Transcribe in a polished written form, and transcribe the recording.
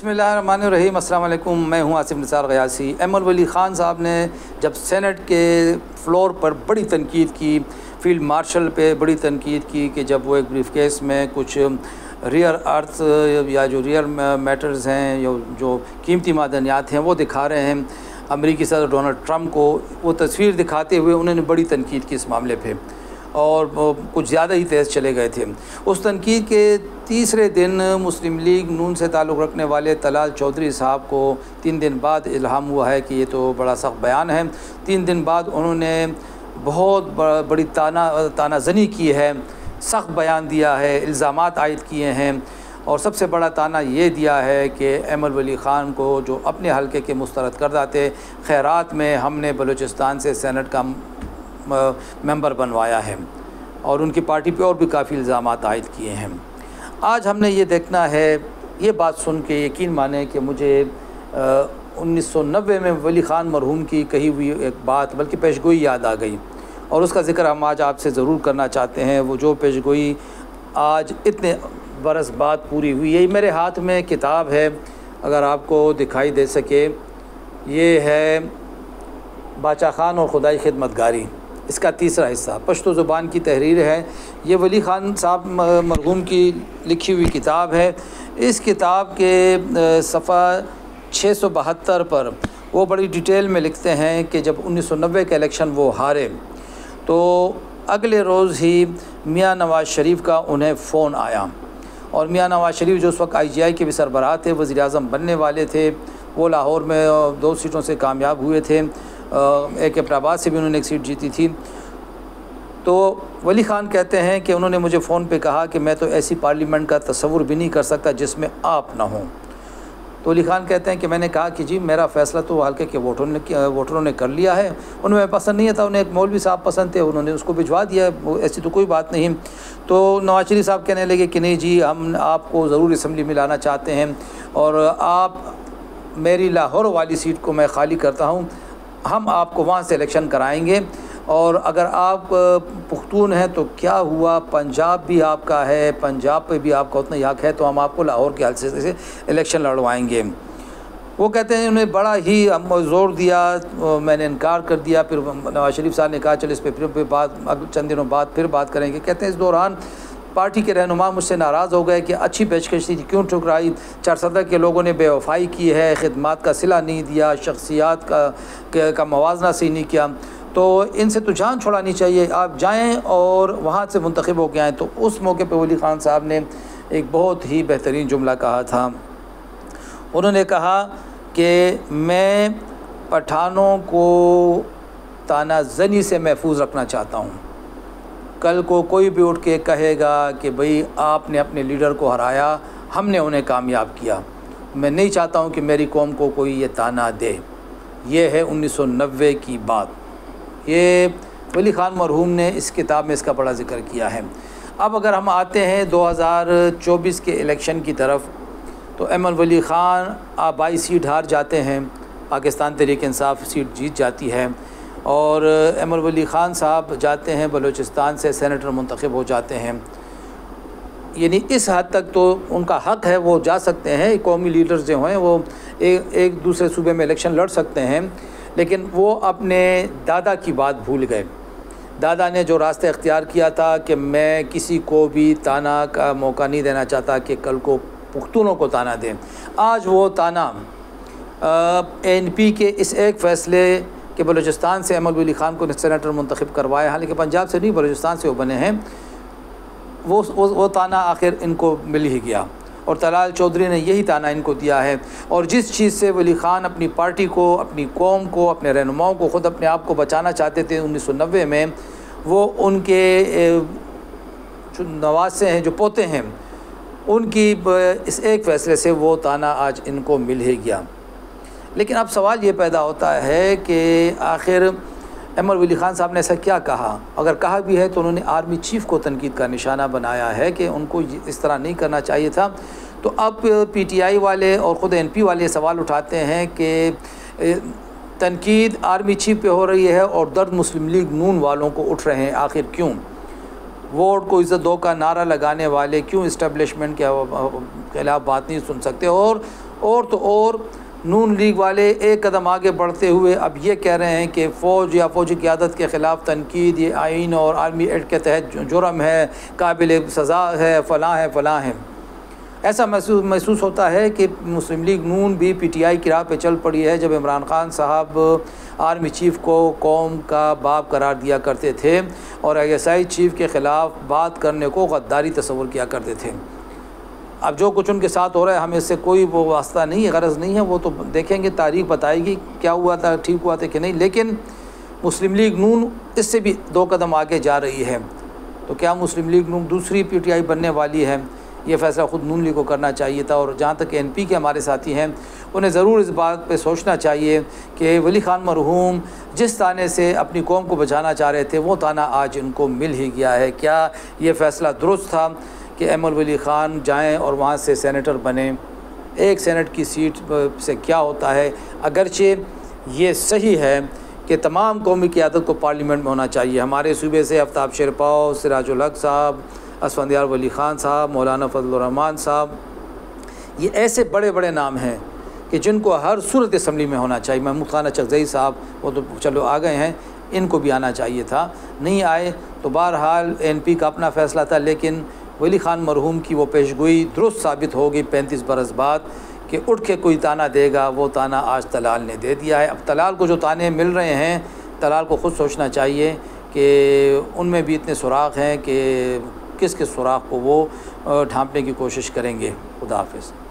बिस्मिल्लाहिर्रहमानिर्रहीम। अस्सलाम वालेकुम। मैं हूँ आसिफ निसार गयासी। अहमद वली ख़ान साहब ने जब सेनेट के फ्लोर पर बड़ी तनकीद की, फील्ड मार्शल पे बड़ी तनकीद की कि जब वो एक ब्रीफ केस में कुछ रियर अर्थ या जो रियर मैटर्स हैं या जो कीमती मादनियात हैं वो दिखा रहे हैं अमेरिकी सदर डोनाल्ड ट्रंप को, वो तस्वीर दिखाते हुए उन्होंने बड़ी तनकीद की इस मामले पे और कुछ ज़्यादा ही तेज़ चले गए थे। उस तनकीद के तीसरे दिन मुस्लिम लीग नून से ताल्लुक़ रखने वाले तलाल चौधरी साहब को 3 दिन बाद इल्हाम हुआ है कि ये तो बड़ा सख्त बयान है। 3 दिन बाद उन्होंने बहुत बड़ी तानाज़नी की है, सख्त बयान दिया है, इल्ज़ामात आयद किए हैं और सबसे बड़ा ताना ये दिया है कि अहमद वली ख़ान को जो अपने हलके के मुस्तरद करदा थे, खैरात में हमने बलूचिस्तान से सेनेट का मेंबर बनवाया है और उनकी पार्टी पे और भी काफ़ी इल्ज़ामात आयद किए हैं। आज हमने ये देखना है, ये बात सुन के यकीन माने कि मुझे 1990 में वली ख़ान मरहूम की कही हुई एक बात बल्कि पेशगोई याद आ गई और उसका ज़िक्र हम आज आपसे ज़रूर करना चाहते हैं। वो जो पेशगोई आज इतने बरस बाद पूरी हुई है। मेरे हाथ में किताब है, अगर आपको दिखाई दे सके, ये है बादशाह ख़ान और खुदाई खिदमतगारी, इसका तीसरा हिस्सा पश्तो ज़ुबान की तहरीर है। ये वली ख़ान साहब मरहूम की लिखी हुई किताब है। इस किताब के सफ़ा 672 पर वो बड़ी डिटेल में लिखते हैं कि जब 1990 के इलेक्शन वो हारे तो अगले रोज़ ही मियाँ नवाज़ शरीफ का उन्हें फ़ोन आया और मियाँ नवाज़ शरीफ जो उस वक्त IGI के भी सरबराह थे, वज़ीर-ए-आज़म बनने वाले थे, वो लाहौर में 2 सीटों से कामयाब हुए थे, एक एबटाबाद से भी उन्होंने एक सीट जीती थी। तो वली ख़ान कहते हैं कि उन्होंने मुझे फ़ोन पे कहा कि मैं तो ऐसी पार्लियामेंट का तसव्वुर भी नहीं कर सकता जिसमें आप ना हों। तो वली ख़ान कहते हैं कि मैंने कहा कि जी मेरा फ़ैसला तो हल्के के वोटरों ने कर लिया है, उन्हें पसंद नहीं था, उन्हें एक मौलवी साहब पसंद थे, उन्होंने उसको भिजवा दिया, ऐसी तो कोई बात नहीं। तो नवाज़ शरीफ साहब कहने लगे कि नहीं जी, हम आपको ज़रूर असम्बली में लाना चाहते हैं और आप मेरी लाहौर वाली सीट को मैं खाली करता हूँ, हम आपको वहाँ से इलेक्शन कराएंगे और अगर आप पुख्तून हैं तो क्या हुआ, पंजाब भी आपका है, पंजाब पे भी आपका उतना हक है, तो हम आपको लाहौर के हल्के से इलेक्शन लड़वाएंगे। वो कहते हैं उन्हें बड़ा ही ज़ोर दिया, मैंने इनकार कर दिया। फिर नवाज़ शरीफ साहब ने कहा चलो इस पर फिर बात चंद दिनों बाद फिर बात करेंगे। कहते हैं इस दौरान पार्टी के रहनुमा मुझसे नाराज़ हो गए कि अच्छी पेशकश थी, क्यों ठुकराई, 4 सदर के लोगों ने बेवफाई की है, खिदमत का सिला नहीं दिया, शख्सियात का मवाजना सही नहीं किया, तो इनसे तो जान छुड़ानी चाहिए, आप जाएं और वहाँ से मुंतखब हो के आएँ। तो उस मौके पे वली ख़ान साहब ने एक बहुत ही बेहतरीन जुमला कहा था। उन्होंने कहा कि मैं पठानों को तानाज़नी से महफूज रखना चाहता हूँ। कल को कोई भी उठ के कहेगा कि भाई आपने अपने लीडर को हराया, हमने उन्हें कामयाब किया, मैं नहीं चाहता हूँ कि मेरी कौम को कोई ये ताना दे। ये है 1990 की बात। ये वली ख़ान मरहूम ने इस किताब में इसका बड़ा ज़िक्र किया है। अब अगर हम आते हैं 2024 के इलेक्शन की तरफ, तो अहमद वली ख़ान आबाई सीट हार जाते हैं, पाकिस्तान तहरीक इंसाफ सीट जीत जाती है और अहमद वली ख़ान साहब जाते हैं बलूचिस्तान से सेनेटर मुंतखब हो जाते हैं। यानी इस हद तक तो उनका हक़ है, वो जा सकते हैं, कौमी लीडर्स जो हैं वो एक दूसरे सूबे में इलेक्शन लड़ सकते हैं, लेकिन वो अपने दादा की बात भूल गए। दादा ने जो रास्ता इख्तियार किया था कि मैं किसी को भी ताना का मौका नहीं देना चाहता कि कल को पुख्तूनों को ताना दें। आज वो ताना ANP के इस एक फ़ैसले कि बलूचिस्तान से अहमद वली ख़ान को सेनेटर मुंतखब करवाया, हालांकि पंजाब से नहीं बलूचिस्तान से वो बने हैं, वो ताना आखिर इनको मिल ही गया और तलाल चौधरी ने यही ताना इनको दिया है। और जिस चीज़ से वली ख़ान अपनी पार्टी को, अपनी कौम को, अपने रहनुमाओं को, ख़ुद अपने आप को बचाना चाहते थे 1990 में, वो उनके जो नवासे हैं, जो पोते हैं, उनकी इस एक फ़ैसले से वो ताना आज इनको मिल ही गया। लेकिन अब सवाल ये पैदा होता है कि आखिर अहमद वली ख़ान साहब ने ऐसा क्या कहा? अगर कहा भी है तो उन्होंने आर्मी चीफ़ को तनकीद का निशाना बनाया है कि उनको इस तरह नहीं करना चाहिए था। तो अब PTI वाले और ख़ुद NP वाले सवाल उठाते हैं कि तनकीद आर्मी चीफ़ पे हो रही है और दर्द मुस्लिम लीग नून वालों को उठ रहे हैं, आखिर क्यों? वोट को इज़्ज़त दो का नारा लगाने वाले क्यों इस्टेब्लिशमेंट के ख़िलाफ़ बात नहीं सुन सकते? और और तो और नून लीग वाले एक कदम आगे बढ़ते हुए अब ये कह रहे हैं कि फ़ौज या फ़ौजी क़यादत के ख़िलाफ़ तनकीद ये आइन और आर्मी एक्ट के तहत जुर्म है, काबिल सज़ा है, फ़लाँ है। ऐसा महसूस होता है कि मुस्लिम लीग नून भी PTI की राह पे चल पड़ी है। जब इमरान खान साहब आर्मी चीफ़ को कौम का बाप करार दिया करते थे और ISI चीफ़ के ख़िलाफ़ बात करने को गद्दारी तस्वुर किया करते थे। अब जो कुछ उनके साथ हो रहा है हमें इससे कोई वो वास्ता नहीं है, गरज नहीं है, वो तो देखेंगे, तारीख़ बताएगी क्या हुआ था, ठीक हुआ था कि नहीं। लेकिन मुस्लिम लीग नून इससे भी 2 कदम आगे जा रही है। तो क्या मुस्लिम लीग नून दूसरी PTI बनने वाली है? ये फ़ैसला ख़ुद नून लीग को करना चाहिए था। और जहाँ तक NP के हमारे साथी हैं उन्हें ज़रूर इस बात पे सोचना चाहिए कि वली खान मरहूम जिस ताने से अपनी कौम को बचाना चाह रहे थे वो ताना आज उनको मिल ही गया है। क्या ये फ़ैसला दुरुस्त था कि अहमद वली ख़ान जाएँ और वहाँ से सेनेटर बने? एक सेनेट की सीट से क्या होता है? अगरचे ये सही है कि तमाम कौमी क़यादत को पार्लियामेंट में होना चाहिए। हमारे सूबे से आफ्ताब शेरपाव, सिराजुल हक साहब, असफंदियार वली ख़ान साहब, मौलाना फजलुर रहमान साहब, ये ऐसे बड़े बड़े नाम हैं कि जिनको हर सूरत असम्बली में होना चाहिए। महमूद खान अचकज़ई साहब वो तो चलो आ गए हैं, इनको भी आना चाहिए था, नहीं आए। तो बहरहाल NP का अपना फ़ैसला था, लेकिन वली ख़ान मरहूम की वो पेशगोई दुरुस्त साबित होगी 35 बरस बाद कि उठ के कोई ताना देगा, वो ताना आज तलाल ने दे दिया है। अब तलाल को जो ताने मिल रहे हैं, तलाल को ख़ुद सोचना चाहिए कि उनमें भी इतने सुराख हैं कि किस किस सुराख को वो ढांपने की कोशिश करेंगे। खुदा हाफ़िज़।